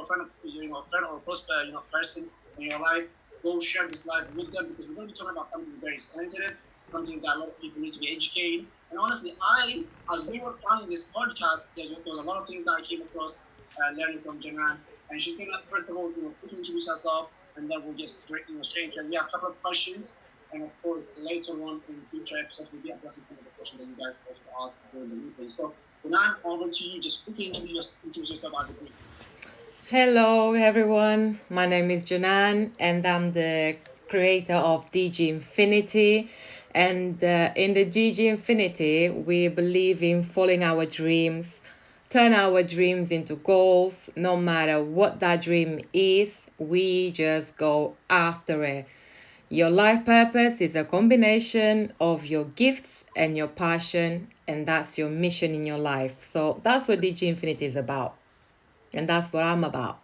a friend of a friend or a close person in your life, go share this life with them because we're going to be talking about something very sensitive, something that a lot of people need to be educated. And honestly, as we were planning this podcast, there was a lot of things that I came across learning from Janan, and she's going to first of all quickly introduce herself, and then we'll get straight into it. We have a couple of questions. And of course, later on in future episodes, we'll be addressing some of the questions that you guys also asked during the replay. So, Janan, over to you. Just quickly introduce yourself as a brief. Hello, everyone. My name is Janan, and I'm the creator of DG Infinity. And in the DG Infinity, we believe in following our dreams, turn our dreams into goals. No matter what that dream is, we just go after it. Your life purpose is a combination of your gifts and your passion, and that's your mission in your life. So that's what DG Infinity is about, and that's what I'm about.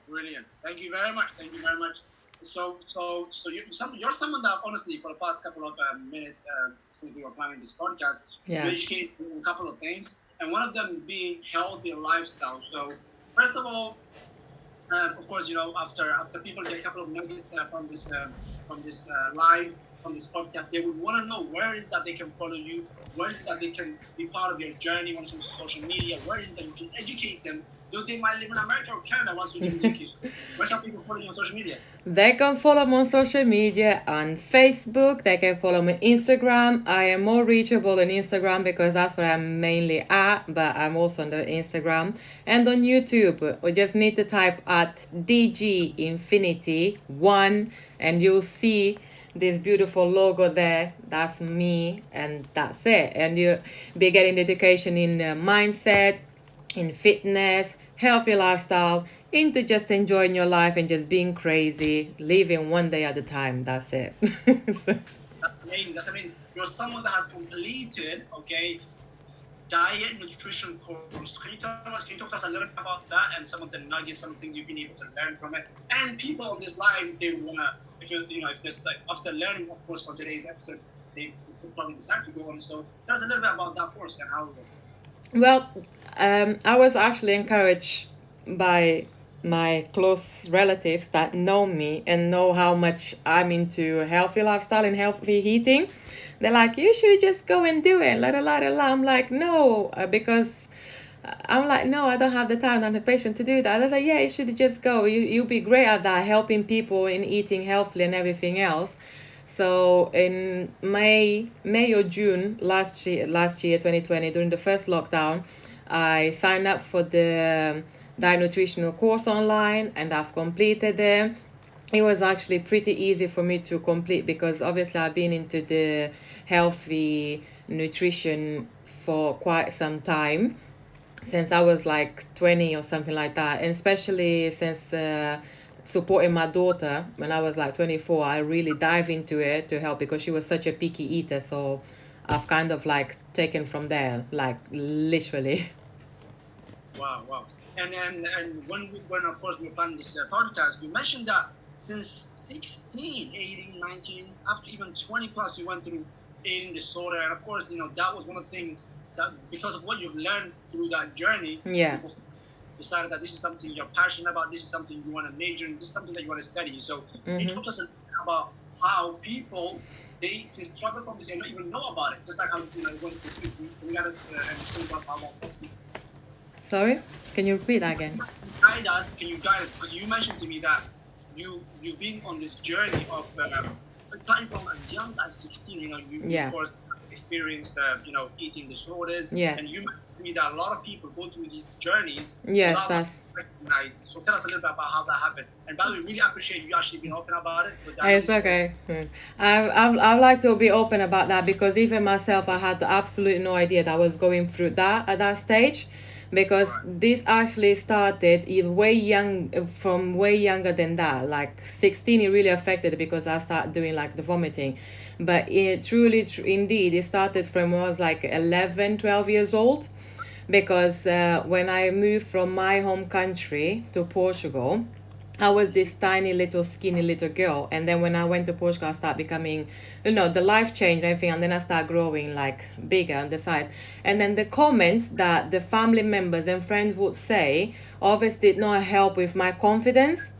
Brilliant. Thank you very much. Thank you very much. So you're someone that honestly, for the past couple of minutes since we were planning this podcast, Yeah. you educated me on a couple of things, and one of them being healthy lifestyle. So first of all, of course, after people get a couple of nuggets from this live, from this podcast, they would want to know where is that they can follow you, where is that they can be part of your journey when it comes to social media, where is that you can educate them. Though they might live in America or Canada once you live in the UK. So where can people follow you on social media? They can follow me on social media on Facebook. They can follow me on Instagram. I am more reachable on Instagram because that's where I'm mainly at, but I'm also on the Instagram. And on YouTube, we just need to type at DG Infinity 1 and you'll see this beautiful logo there. That's me, and that's it. And you'll be getting education in mindset, in fitness, healthy lifestyle, into just enjoying your life and just being crazy, living one day at a time. That's it. So, That's amazing. That's amazing. You're someone that has completed, diet nutrition course. Can you talk to us a little bit about that and some of the nuggets, some of the things you've been able to learn from it? And people on this live, if they wanna, if this after learning, of course, for today's episode, they could probably decide to go on. So tell us a little bit about that course and how it was. well, I was actually encouraged by my close relatives that know me and know how much I'm into healthy lifestyle and healthy eating. They're like, you should just go and do it. La, la, la, la, la. I'm like, no, because I'm like, no, I don't have the time and the patience to do that. They're like, yeah, you should just go. You'll be great at that, helping people in eating healthily and everything else. So in May or June last year 2020, during the first lockdown, I signed up for the diet nutritional course online, and I've completed it. It was actually pretty easy for me to complete because obviously I've been into the healthy nutrition for quite some time, since I was like 20 or something like that. And especially since supporting my daughter when I was like 24, I really dive into it to help because she was such a picky eater. So I've kind of like taken from there, like literally. Wow. And when of course we were planning this podcast, we mentioned that since 16, 18, 19, up to even 20 plus, you went through eating disorder. And of course, that was one of the things that because of what you've learned through that journey, Yeah. you decided that this is something you're passionate about, this is something you want to major in, this is something that you want to study. So can you talk us a little bit about how people they struggle from this and don't even know about it, just like how you're going through. Can you let us and explain to us how that's possible? Sorry? Can you repeat that again? Can you guide us? Because you mentioned to me that you've been on this journey of starting from as young as 16. You Yeah. of course experienced eating disorders. Yes. And you mentioned to me that a lot of people go through these journeys. Yes, without that's. recognizing. So tell us a little bit about how that happened. And by the way, really appreciate you actually being open about it. It's okay. I like to be open about that because even myself, I had absolutely no idea that I was going through that at that stage, because Right. this actually started in from way younger than that. Like 16, it really affected it because I started doing like the vomiting. But it truly, indeed, it started from when I was like 11, 12 years old, because when I moved from my home country to Portugal, I was this tiny little skinny little girl, and then when I went to Portugal, I started becoming, the life changed and everything, and then I started growing like bigger on the size. And then the comments that the family members and friends would say obviously did not help with my confidence.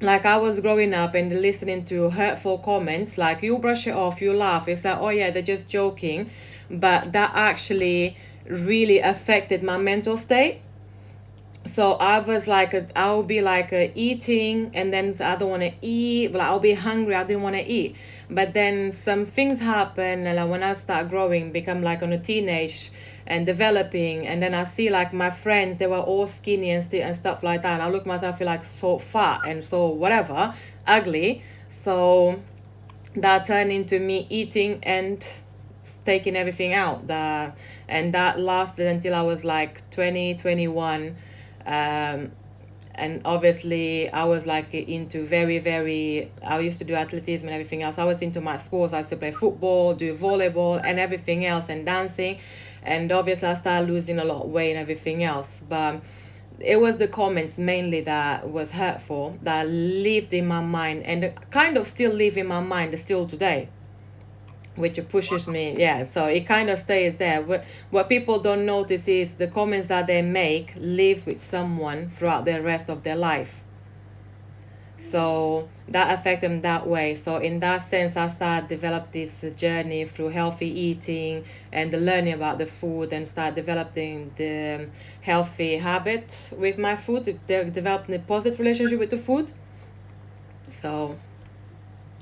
Like I was growing up and listening to hurtful comments, like you brush it off, you laugh, it's like, oh yeah, they're just joking. But that actually really affected my mental state. So I was like, I'll be like eating, and then I don't want to eat. But I'll be hungry. I didn't want to eat. But then some things happen, and like when I start growing, become like on a teenage and developing, and then I see like my friends, they were all skinny and stuff like that. And I look at myself, feel like so fat and so whatever, ugly. So that turned into me eating and taking everything out. And that lasted until I was like 20, 21. um, and obviously I was like into very, I used to do athleticism and everything else. I was into my sports. I used to play football, do volleyball and everything else, and dancing. And obviously I started losing a lot of weight and everything else. But it was the comments mainly that was hurtful, that lived in my mind and kind of still live in my mind still today, which pushes me. Yeah, so it kind of stays there. What people don't notice is the comments that they make lives with someone throughout the rest of their life. So that affect them that way. So in that sense, I started develop this journey through healthy eating and the learning about the food, and start developing the healthy habit with my food. They're developing a positive relationship with the food. So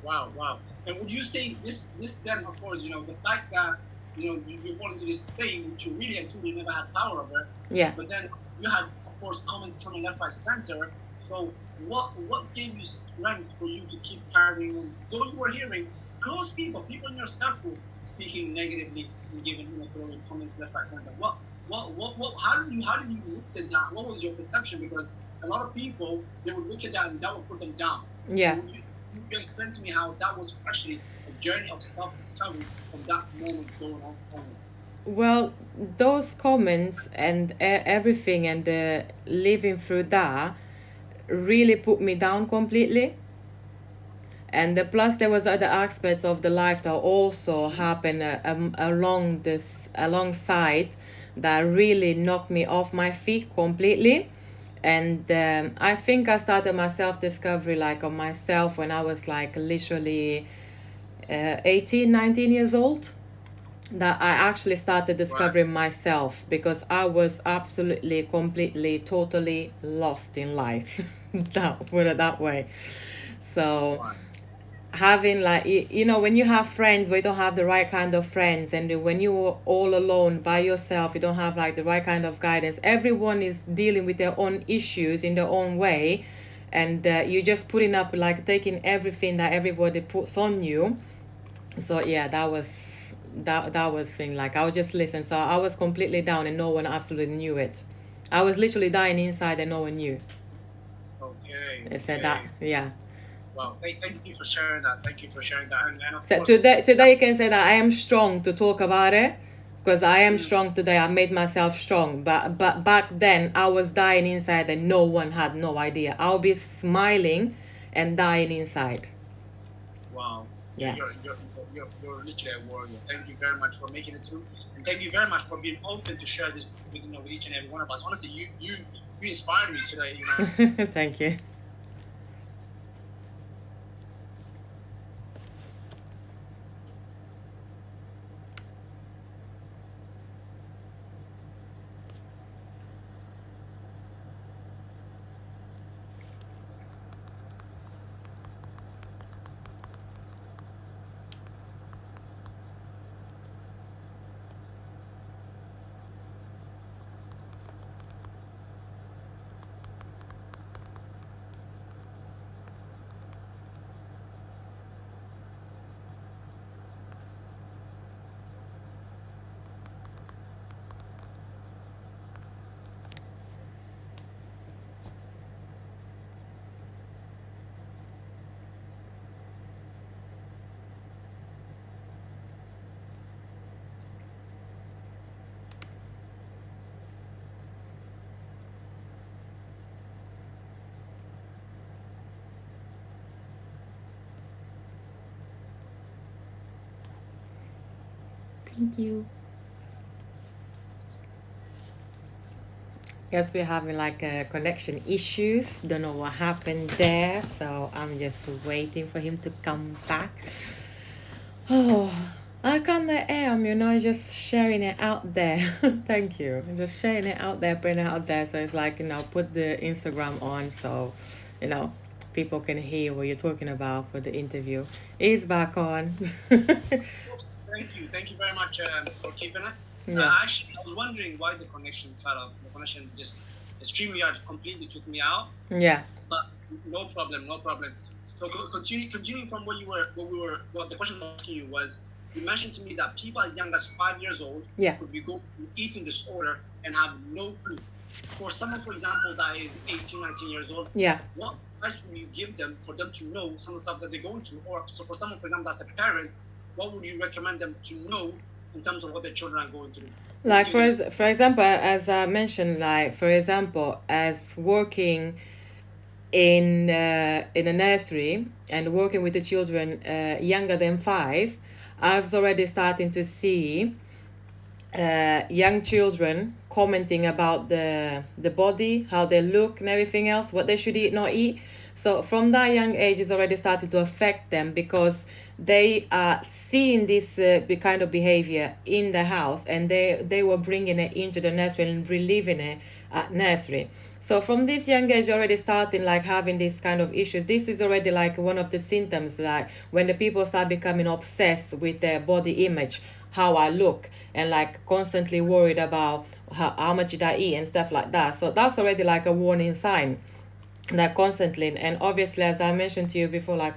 Wow, wow. And would you say this then, of course, the fact that you fall into this state which you really and truly never had power over, yeah. but then you had, of course, comments coming left, right, center. So what gave you strength for you to keep carrying on? Though you were hearing close people in your circle speaking negatively and giving, throwing comments left, right, center. What how did you look at that? What was your perception? Because a lot of people, they would look at that and that would put them down. Yeah. Would you explain to me how that was actually a journey of self-discovery from that moment going on onwards? Well, those comments and everything, and living through that really put me down completely. And plus, there was other aspects of the life that also happened alongside, that really knocked me off my feet completely. And I think I started my self discovery like on myself when I was like literally 18, 19 years old, that I actually started discovering myself, because I was absolutely, completely, totally lost in life. That put it that way. So Right. having like when you have friends, but you don't have the right kind of friends, and when you're all alone by yourself, you don't have like the right kind of guidance. Everyone is dealing with their own issues in their own way, and you're just putting up, like taking everything that everybody puts on you. So yeah, that was thing, like I would just listen. So I was completely down and no one absolutely knew it. I was literally dying inside and no one knew. Okay. They said that, Okay. yeah. Well, thank you for sharing that. Thank you for sharing that. And of So course, today you can say that I am strong to talk about it, because I am mm, strong today. I made myself strong, but back then I was dying inside and no one had no idea. I'll be smiling and dying inside. wow, Yeah. you're literally a warrior. Thank you very much for making it through, and thank you very much for being open to share this with each and every one of us. Honestly, you inspired me today. Thank you. Thank you. Guess we're having like connection issues. Don't know what happened there, so I'm just waiting for him to come back. Oh, I can't let am, just sharing it out there. Thank you. Just sharing it out there, putting it out there. So it's like, put the Instagram on so, you know, people can hear what you're talking about for the interview. He's back on. Thank you very much for keeping it. Yeah. Actually, I was wondering why the connection cut off. The connection just, the StreamYard completely took me out. Yeah. But no problem, no problem. So continuing from what the question I was asking you was, you mentioned to me that people as young as 5 years old Yeah. could be going through eating disorder and have no clue. For someone, for example, that is 18, 19 years old, Yeah. what advice would you give them for them to know some of the stuff that they're going through? Or so for someone, for example, that's a parent, what would you recommend them to know in terms of what their children are going through? Like for example, as I mentioned, like for example, as working in a nursery and working with the children younger than 5, I've already starting to see young children commenting about the body, how they look and everything else, what they should eat, not eat. So from that young age, it's already started to affect them because they are seeing this kind of behavior in the house, and they were bringing it into the nursery and reliving it at nursery. So from this young age, already starting like having this kind of issue. This is already like one of the symptoms, like when the people start becoming obsessed with their body image, how I look, and like constantly worried about how much did I eat and stuff like that. So that's already like a warning sign, that constantly. And obviously, as I mentioned to you before, like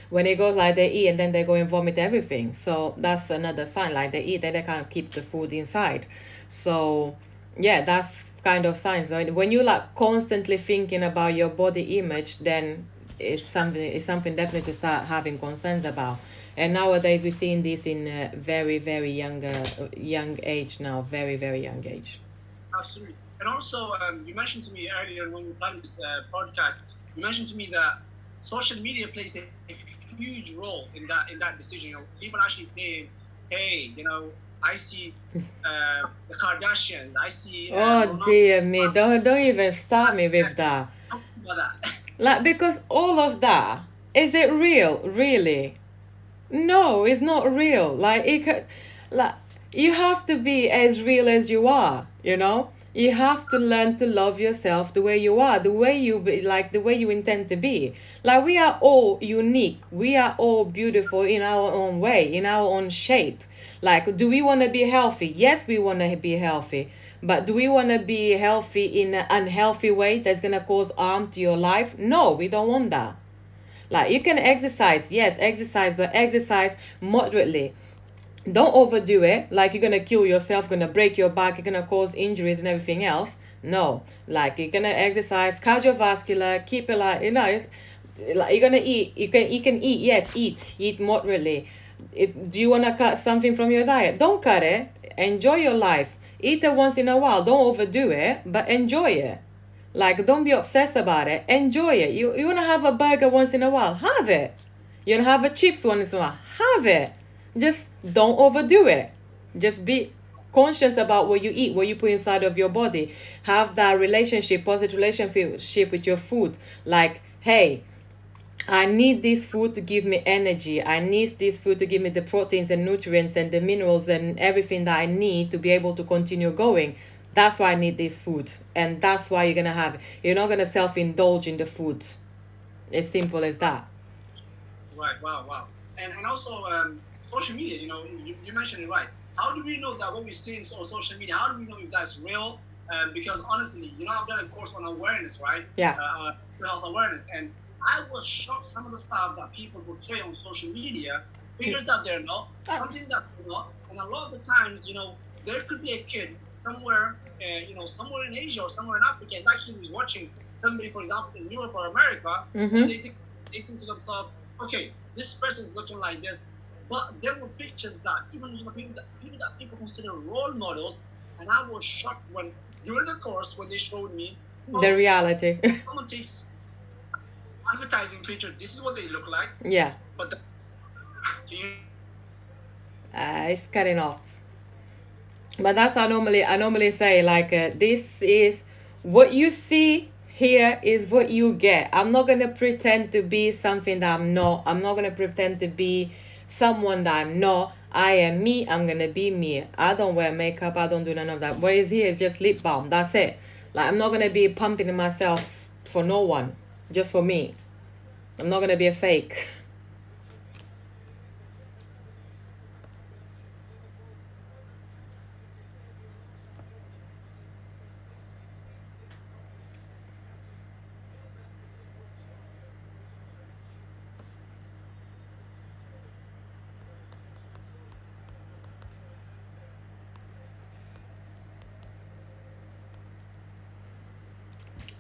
when it goes like they eat and then they go and vomit everything, so that's another sign, like they eat and they can't keep the food inside. So yeah, that's kind of signs. So when you like constantly thinking about your body image, then it's something definitely to start having concerns about. And nowadays we're seeing this in very young age now, very young age. Absolutely. And also, you mentioned to me earlier when we planned this podcast, you mentioned to me that social media plays a huge role in that decision. People actually saying, "Hey, I see the Kardashians. I see." Oh dear me! Don't even start me with that. Talk about that. Like, because all of that, is it real? Really? No, it's not real. Like it could, like you have to be as real as you are. You have to learn to love yourself the way you are, the way you be, like the way you intend to be. Like we are all unique. We are all beautiful in our own way, in our own shape. Like, do we want to be healthy? Yes, we want to be healthy. But do we want to be healthy in an unhealthy way that's going to cause harm to your life? No, we don't want that. Like, you can exercise, yes, exercise, but exercise moderately. Don't overdo it. Like, you're gonna kill yourself, gonna break your back, you're gonna cause injuries and everything else. No, like you're gonna exercise cardiovascular, keep it like it's like you're gonna eat. You can eat, yes, eat moderately. Do you wanna cut something from your diet? Don't cut it. Enjoy your life. Eat it once in a while. Don't overdo it, but enjoy it. Like, don't be obsessed about it. Enjoy it. You wanna have a burger once in a while? Have it. You wanna have a chips once in a while? Have it. Just don't overdo it. Just be conscious about what you eat, what you put inside of your body. Have that positive relationship with your food. Like, hey, I need this food to give me energy. I need this food to give me the proteins and nutrients and the minerals and everything that I need to be able to continue going. That's why I need this food. And that's why you're going to have it. You're not going to self-indulge in the food. As simple as that. Right. Wow. And also, social media. You mentioned it right. How do we know that what we see on social media? How do we know if that's real? Because honestly, I've done a course on awareness, right? Yeah. Health awareness, and I was shocked some of the stuff that people portray on social media, figures that they're not, something that they're not, and a lot of the times, there could be a kid somewhere, somewhere in Asia or somewhere in Africa, and that kid was watching somebody, for example, in Europe or America, and they think to themselves, okay, this person's looking like this, but there were pictures that even people that people consider role models, and I was shocked when during the course when they showed me the reality. Someone takes advertising picture. This is what they look like. Yeah. But it's cutting off. But that's I normally say, like, this is what you see here is what you get. I'm not gonna pretend to be something that I'm not. I'm not gonna pretend to be someone that I'm not. I am me. I'm gonna be me. I don't wear makeup. I don't do none of that. What is here is just lip balm. That's it. Like, I'm not gonna be pumping myself for no one, just for me. I'm not gonna be a fake.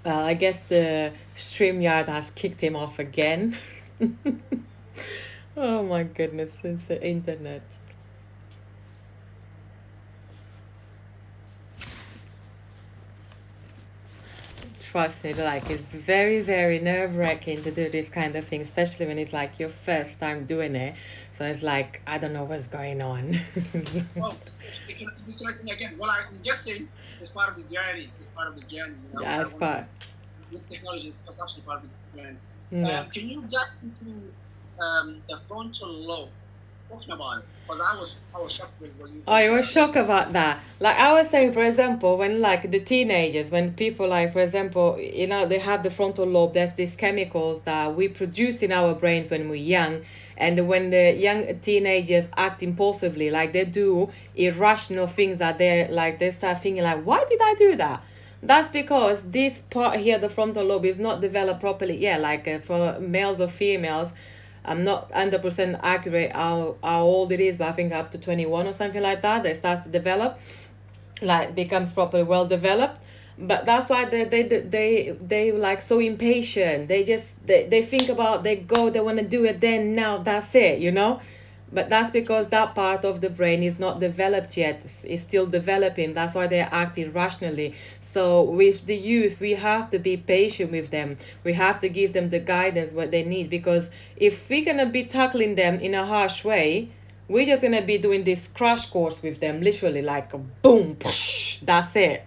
I guess the StreamYard has kicked him off again. Oh my goodness, it's the internet. Trust me, like, it's very, very nerve-wracking to do this kind of thing, especially when it's like your first time doing it. So it's like, I don't know what's going on. Well, it can be distracting again. Well, I'm guessing it's part of the journey. It's part of the journey. You know, Yeah, it's part. with technology is actually part of the journey. Yeah. Can you dive into the frontal lobe? Talking about it, because I was shocked with what you. Oh, you were shocked about that. Like I was saying, for example, when like the teenagers, when people like, for example, they have the frontal lobe, there's these chemicals that we produce in our brains when we're young. And when the young teenagers act impulsively, like they do irrational things that they're like, they start thinking like, why did I do that? That's because this part here, the frontal lobe, is not developed properly. Yeah, like for males or females, I'm not 100% accurate how old it is, but I think up to 21 or something like that, that starts to develop, like becomes properly well developed. But that's why they like so impatient. They think about, they go, they want to do it then, now, that's it. But that's because that part of the brain is not developed yet. It's still developing. That's why they're acting rationally. So with the youth, we have to be patient with them. We have to give them the guidance what they need, because if we're gonna be tackling them in a harsh way, we're just gonna be doing this crash course with them, literally like a boom, push, that's it.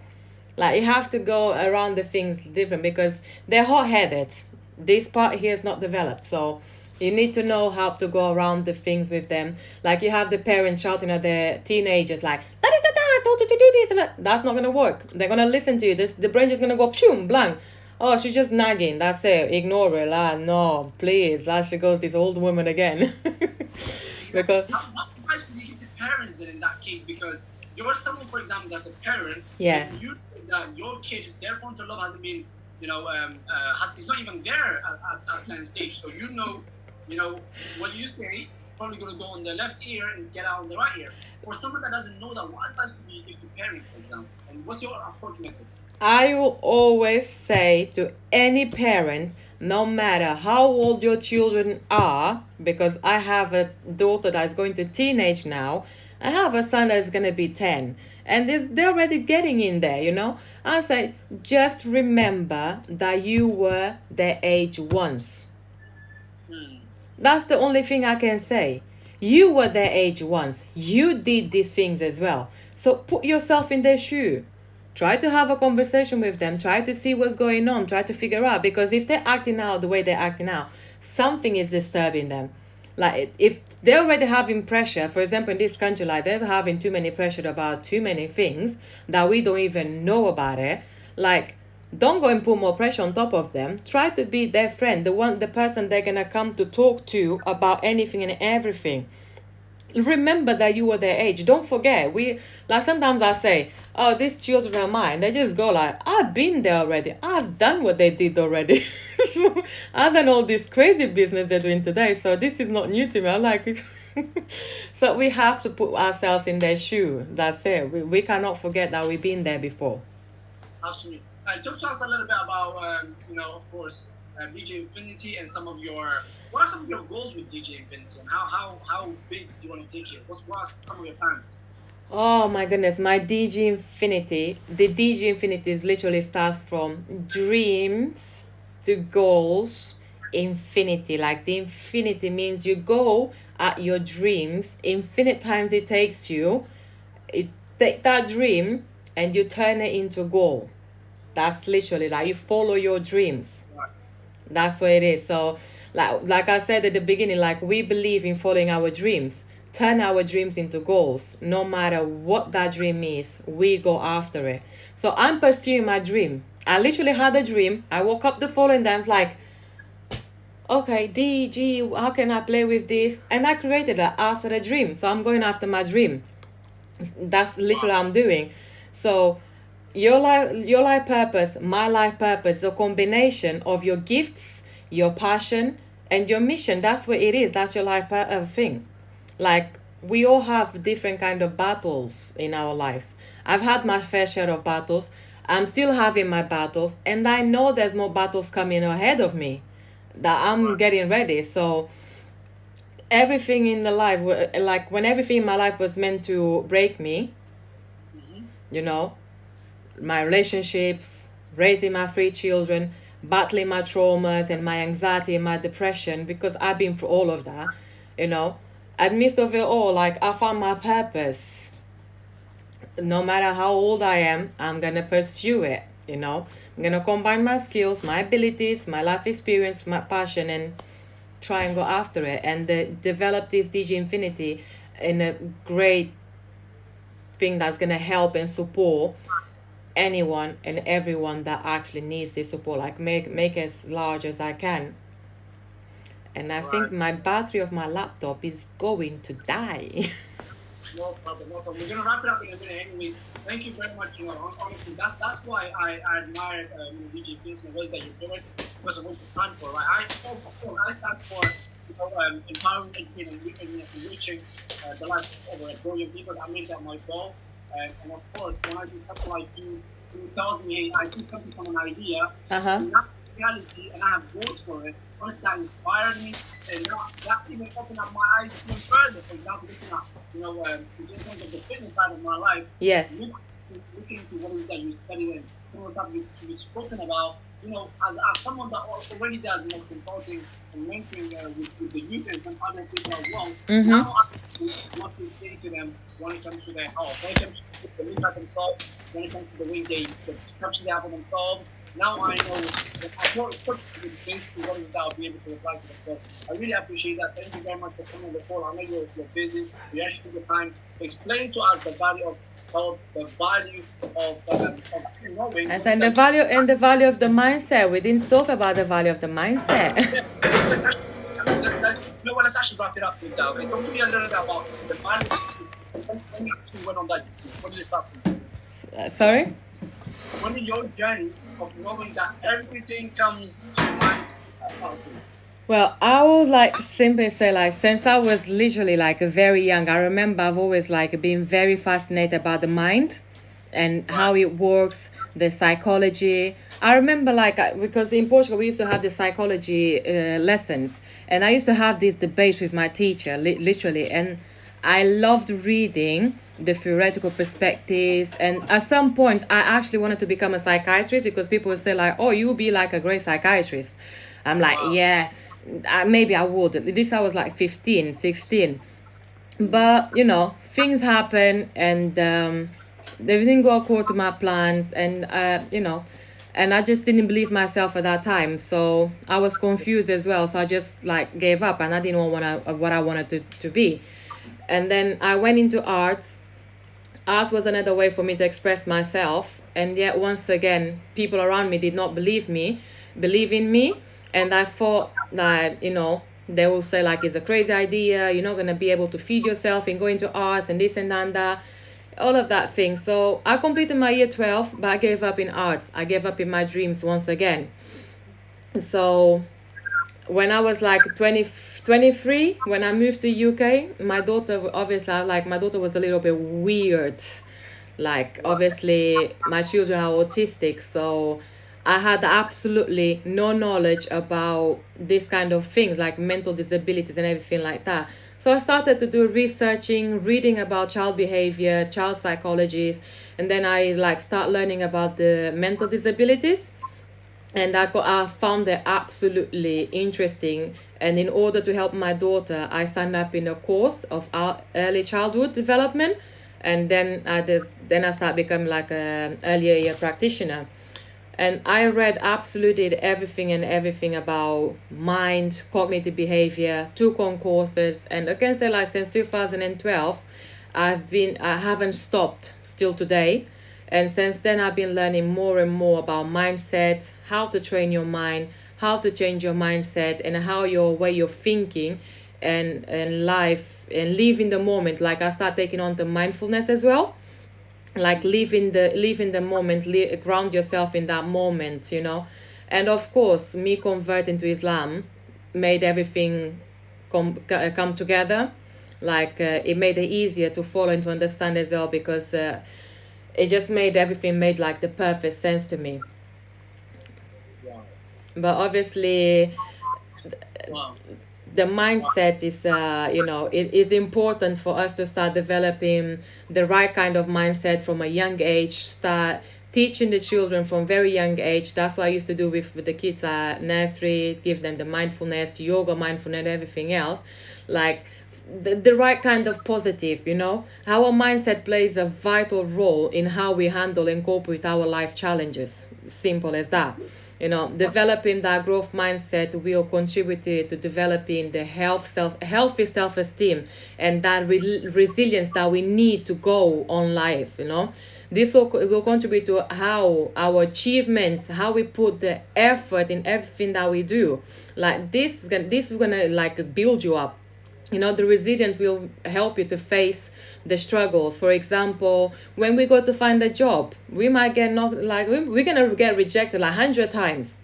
Like you have to go around the things different because they're hot-headed. This part here is not developed, so you need to know how to go around the things with them. Like you have the parents shouting at their teenagers like, da da da da, I told you to do this and that. That's not gonna work. They're gonna listen to you. The brain is gonna go pshum blank. Oh, she's just nagging. That's it. Ignore her. Ah, no, please. Last she goes, this old woman again. Because What advice would you give to parents then in that case? Because you're someone, for example, that's a parent. yes, And you that your kids, their frontal lobe hasn't been, it's not even there at a certain stage. So what you say probably going to go on the left ear and get out on the right ear. For someone that doesn't know that, what advice would you give to parents, for example? And what's your approach method? I will always say to any parent, no matter how old your children are, because I have a daughter that's going to teenage now, I have a son that's going to be 10, and they're already getting in there. I say, just remember that you were their age once. That's the only thing I can say. You were their age once. You did these things as well. So put yourself in their shoe. Try to have a conversation with them. Try to see what's going on. Try to figure out. Because if they're acting out the way they're acting out, something is disturbing them. Like if they're already having pressure, for example, in this country, like they're having too many pressure about too many things that we don't even know about it. Like, don't go and put more pressure on top of them. Try to be their friend, the person they're gonna come to talk to about anything and everything. Remember that you were their age. Don't forget. Sometimes I say, oh, these children are mine. They just go like, I've been there already. I've done what they did already. So I've done all this crazy business they're doing today. So this is not new to me. I like it. So we have to put ourselves in their shoe. That's it. We cannot forget that we've been there before. Absolutely. Talk to us a little bit about, of course, DJ Infinity and what are some of your goals with DJ Infinity, and how big do you want to take it? What are some of your plans? Oh my goodness, my DG Infinity. The DG Infinity is literally starts from dreams to goals, infinity. Like the infinity means you go at your dreams, infinite times it takes you. Take that dream and you turn it into a goal. That's literally like you follow your dreams. Right. That's what it is. So, like I said at the beginning, like we believe in following our dreams, turn our dreams into goals. No matter what that dream is, we go after it. So I'm pursuing my dream. I literally had a dream. I woke up the following day. I was like, okay, DG, how can I play with this? And I created that after a dream. So I'm going after my dream. That's literally what I'm doing. So your life purpose, my life purpose, the combination of your gifts, your passion, and your mission. That's what it is. That's your thing. Like we all have different kind of battles in our lives. I've had my fair share of battles. I'm still having my battles, and I know there's more battles coming ahead of me that I'm getting ready. So everything in the life, like when everything in my life was meant to break me, you know, my relationships, raising my 3 children, battling my traumas and my anxiety and my depression, because I've been through all of that, you know. Amidst of it all, like I found my purpose. No matter how old I am, I'm gonna pursue it, you know. I'm gonna combine my skills, my abilities, my life experience, my passion, and try and go after it and develop this DG Infinity in a great thing that's gonna help and support anyone and everyone that actually needs this support. Like make as large as I can. And I think Right. my battery of my laptop is going to die. No problem, no problem. We're gonna wrap it up in a minute, anyways. Thank you very much. Honestly, that's why I admire DJ Finch and the ways that you're doing because of what you stand for. Right? I stand for empowering, educating, and reaching the lives of over 1 billion people. I make that my goal. And of course, when I see something like you who tells me, hey, I do something from an idea, not reality, and I have goals for it. Honestly, that inspired me, and that even opened up my eyes even further. For example, looking at in terms of the fitness side of my life, Yes. looking into what is that you're studying, some of the stuff you've spoken about, as someone that already does, consulting and mentoring with the youth and some other people as well. Now I know what to say to them when it comes to their health, when it comes to the look at themselves, when it comes to the way the perception they have of themselves. Now I know that I'm more equipped with basically what is that I'll be able to reply to them. So I really appreciate that. Thank you very much for coming on the call. I know you're busy. You actually took the time to explain to us the value of health, the value of knowing. And the value of the mindset. We didn't talk about the value of the mindset. Let's actually wrap it up with that. Okay, don't give me a little bit about the value. When you actually went on that, when did you start? Sorry? When did your journey of knowing that everything comes to your mind? Well, I would like simply say, like, since I was literally like very young, I remember I've always like been very fascinated about the mind and how it works, the psychology. I remember because in Portugal we used to have the psychology lessons, and I used to have these debates with my teacher, literally, and I loved reading the theoretical perspectives. And at some point, I actually wanted to become a psychiatrist because people would say like, "Oh, you'll be like a great psychiatrist." I'm like, yeah, maybe I would. This I was like 15, 16. But, things happen, and they didn't go according to my plans. And, and I just didn't believe myself at that time. So I was confused as well. So I just like gave up, and I didn't know what I wanted to be. And then I went into arts. Art was another way for me to express myself. And yet, once again, people around me did not believe in me. And I thought that, they will say like, it's a crazy idea. You're not going to be able to feed yourself and go into arts and this and that, all of that thing. So I completed my year 12, but I gave up in arts. I gave up in my dreams once again. So when I was like 23, when I moved to UK, my daughter, obviously, my daughter was a little bit weird. Like, obviously, my children are autistic, so I had absolutely no knowledge about this kind of things, like mental disabilities and everything like that. So I started to do researching, reading about child behavior, child psychologies, and then I start learning about the mental disabilities. And I found it absolutely interesting. And in order to help my daughter, I signed up in a course of early childhood development, and then I started becoming like an earlier year practitioner. and I read absolutely everything and everything about mind, cognitive behavior, took on courses, and against the life since 2012, I haven't stopped still today. And since then, I've been learning more and more about mindset, how to train your mind, how to change your mindset, and how your way of thinking and life and live in the moment. Like I start taking on the mindfulness as well, like live in the moment, ground yourself in that moment, you know. And of course, me converting to Islam made everything come together. Like it made it easier to follow and to understand as well, because it just made everything made like the perfect sense to me. Wow. But obviously Wow. the Wow. mindset is it is important for us to start developing the right kind of mindset from a young age, start teaching the children from very young age. That's what I used to do with the kids at nursery, give them the mindfulness, yoga, mindfulness, everything else, like the right kind of positive, you know. Our mindset plays a vital role in how we handle and cope with our life challenges. Simple as that. You know, developing that growth mindset will contribute to developing the healthy self-esteem and that resilience that we need to go on life, you know. This will contribute to how our achievements, how we put the effort in everything that we do. Like this is gonna like build you up. You know, the resilience will help you to face the struggles. For example, when we go to find a job, we might get not like we're gonna get rejected like 100 times.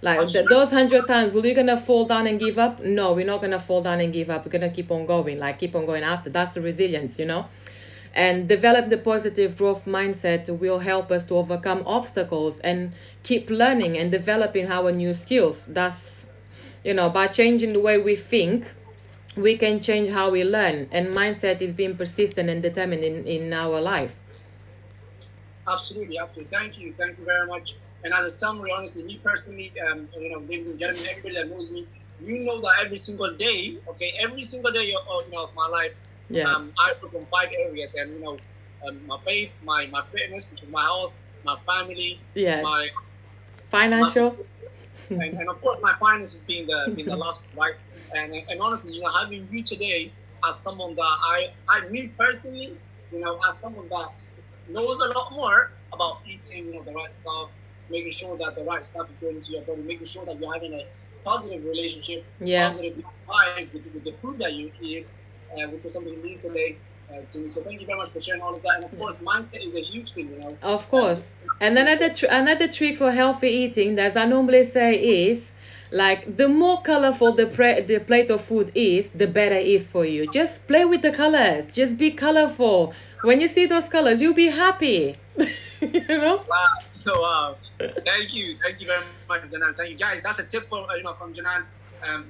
Like Absolutely. those 100 times, will you gonna fall down and give up? No, we're not gonna fall down and give up. We're gonna keep on going, like keep on going after. That's the resilience, you know. And develop the positive growth mindset will help us to overcome obstacles and keep learning and developing our new skills. That's, you know, by changing the way we think, we can change how we learn. And mindset is being persistent and determined in our life. Absolutely, absolutely. Thank you very much. And as a summary, honestly, me personally, ladies and gentlemen, everybody that knows me, you know that every single day, okay, every single day, of my life, Yeah. I work on 5 areas, and my faith, my fitness, which is my health, my family, Yeah. my my Financial. and of course my finances being the last one, right? And honestly, having you today as someone that I me personally, as someone that knows a lot more about eating, the right stuff, making sure that the right stuff is going into your body, making sure that you're having a positive relationship, Yeah. positive vibe with the food that you eat, which is something new today to me. So thank you very much for sharing all of that. And of course, mindset is a huge thing. Of Uh, course. And so another trick for healthy eating, as I normally say, is like the more colorful the plate of food is, the better it is for you. Just play with the colors. Just be colorful. When you see those colors, you'll be happy. You know? wow, wow. Thank you very much, Janan. Thank you, guys. That's a tip from Janan.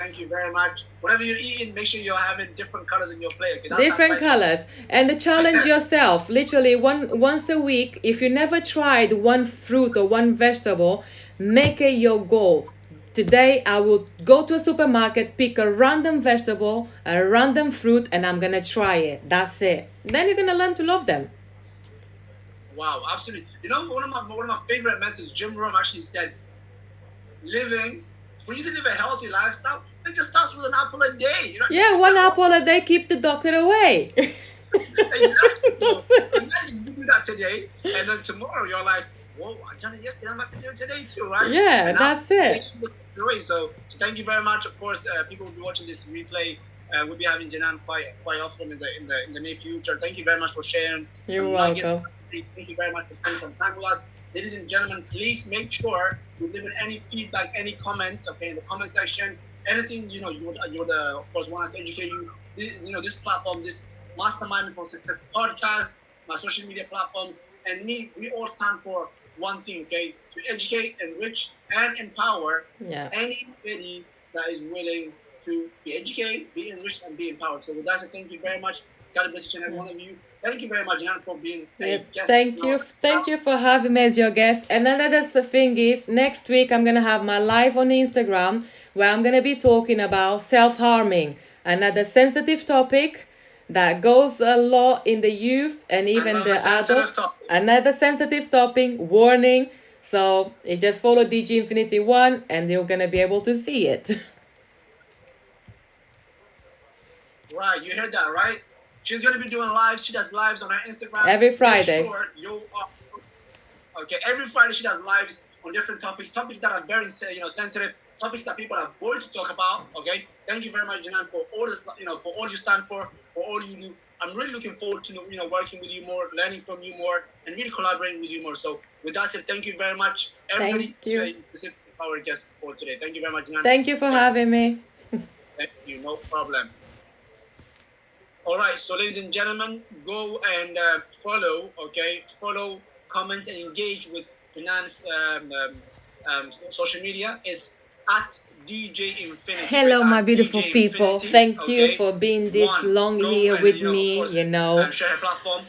Thank you very much. Whatever you're eating, make sure you're having different colors in your plate. Okay, that's the Different advice. colors. And the challenge yourself, literally once a week. If you never tried one fruit or one vegetable, make it your goal. Today I will go to a supermarket, pick a random vegetable, a random fruit, and I'm gonna try it. That's it. Then you're gonna learn to love them. Wow, absolutely. One of my favorite mentors, Jim Rohn, actually said, living for you to live a healthy lifestyle, it just starts with an apple a day. Just Yeah, one apple a day keep the doctor away. exactly. So imagine you do that today, and then tomorrow you're like, "Whoa, I done it yesterday. I'm about to do it today too, right?" Yeah, And now that's it. So thank you very much. Of course, people will be watching this replay. We'll be having Janan quite often in the near future. Thank you very much for sharing You're some nuggets. welcome. Thank you very much for spending some time with us, ladies and gentlemen. Please make sure you leave any feedback, any comments, okay, in the comment section. Anything you would of course want us to educate you. This platform, this Mastermind for Success podcast, my social media platforms, and me, we all stand for one thing, okay? To educate, enrich, and empower Yeah. anybody that is willing to be educated, be enriched, and be empowered. So with that, so thank you very much. God bless each and every one of you. Thank you very much, Jan, for being Yeah, a guest. thank you for having me as your guest. And another thing is, next week I'm gonna have my live on Instagram where I'm gonna be talking about self-harming, another sensitive topic that goes a lot in the youth and even Another the sensitive adults. topic. Another sensitive topic, warning. So you just follow DG Infinity One, and you're gonna be able to see it. Right, you heard that, right? She's gonna be doing lives. She does lives on her Instagram. Every Make Fridays. sure you are okay. Every Friday she does lives on different topics that are very sensitive, topics that people avoid to talk about. Okay, thank you very much, Janan, for all this, for all you stand for all you do. I'm really looking forward to working with you more, learning from you more, and really collaborating with you more. So with that said, thank you very much, everybody. Thank you. Specifically our guest for today. Thank you very much, Janan. Thank you for having me. Thank you. No problem. All right, so ladies and gentlemen, go and follow, comment, and engage with Janan's social media. It's at DJ Infinity. Hello, my beautiful DJ people. Infinity. Thank you for being this long here with me. Share her platform.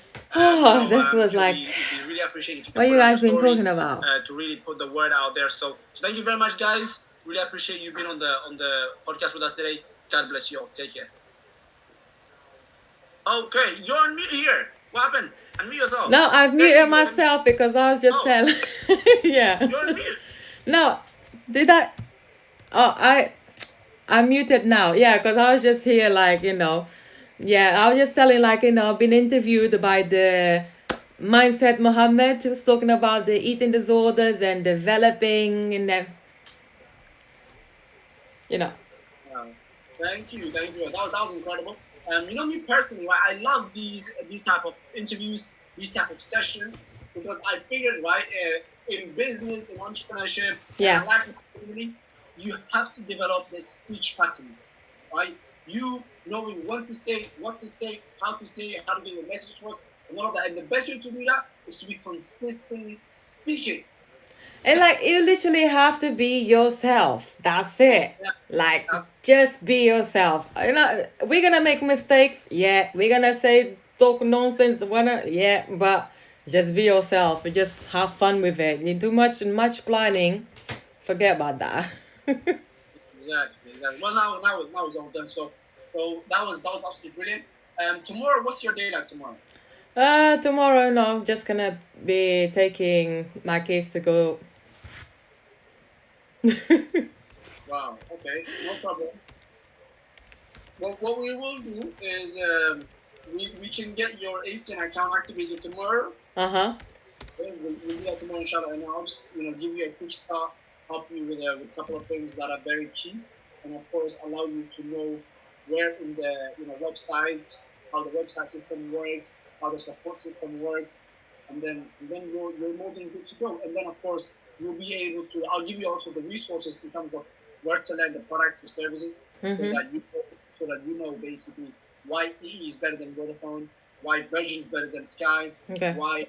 This was like, we really appreciate it. What you guys been talking about? To really put the word out there. So thank you very much, guys. Really appreciate you being on the podcast with us today. God bless you all. Take care. Okay, you're on mute here. What happened? Unmute yourself. No, I've muted myself because I was just telling. Yeah. You're on mute. No, did I? Oh, I'm muted now. Yeah, because I was just here, Yeah, I was just telling, I've been interviewed by the Mindset Mohammed, who's talking about the eating disorders and developing, and then, Thank you. That was incredible. Me personally, right, I love these type of interviews, these type of sessions, because I figured, right, in business, in entrepreneurship, in life, and community, you have to develop the speech patterns, right? You knowing what to say, how to get your message across, and all of that. And the best way to do that is to be consistently speaking. And you literally have to be yourself. That's it. Yeah. Just be yourself. We're gonna make mistakes. Yeah. We're gonna talk nonsense. Yeah. But just be yourself. Just have fun with it. You do much planning. Forget about that. Exactly. Well, now it's all done. So that was absolutely brilliant. Tomorrow, what's your day like tomorrow? Tomorrow, no, just gonna be taking my kids to go. Wow. Okay. No problem. Well, what we will do is we can get your ACN account activated tomorrow. We'll do that tomorrow, inshallah, and I'll just give you a quick start, help you with a couple of things that are very key, and of course allow you to know where in the website, how the website system works, how the support system works, and then you're more than good to go. And then of course you'll be able to. I'll give you also the resources in terms of where to learn the products, the services, so that you know basically why EE is better than Vodafone, why Virgin is better than Sky, why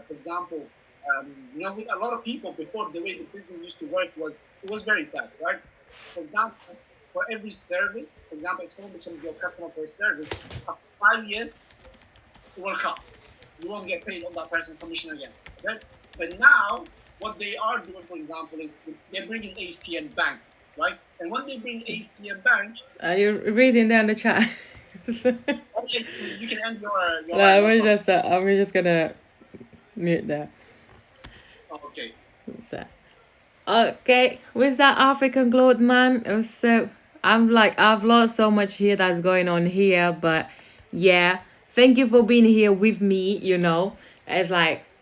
for example, with a lot of people before, the way the business used to work was very sad, right? For example, for every service, for example, if someone becomes your customer for a service, after 5 years, it will cut. You won't get paid on that person's commission again. Okay? But now, what they are doing, for example, is they're bringing ACN Bank, right? And when they bring ACN Bank... Are you reading down the chat? Okay, you can end your no, I'm just gonna mute that. Okay. Okay, with that African Globe, man, so I've lost so much here that's going on here, but yeah, thank you for being here with me, It's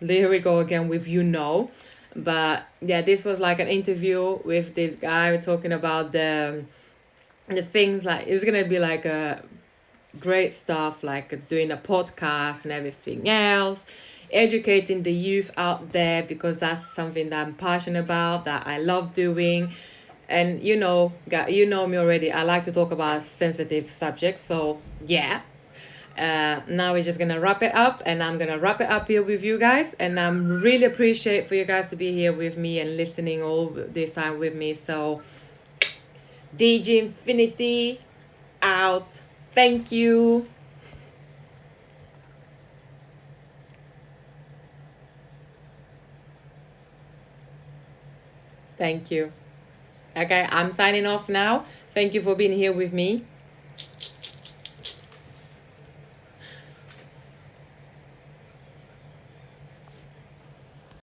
here we go again with but yeah, this was like an interview with this guy talking about the things, it's gonna be like a great stuff, like doing a podcast and everything else, educating the youth out there, because that's something that I'm passionate about, that I love doing. And you know me already, I like to talk about sensitive subjects. So yeah, now we're just gonna wrap it up, and I'm gonna wrap it up here with you guys, and I'm really appreciate for you guys to be here with me and listening all this time with me. So DG Infinity out. Thank you. Thank you. Okay, I'm signing off now. Thank you for being here with me.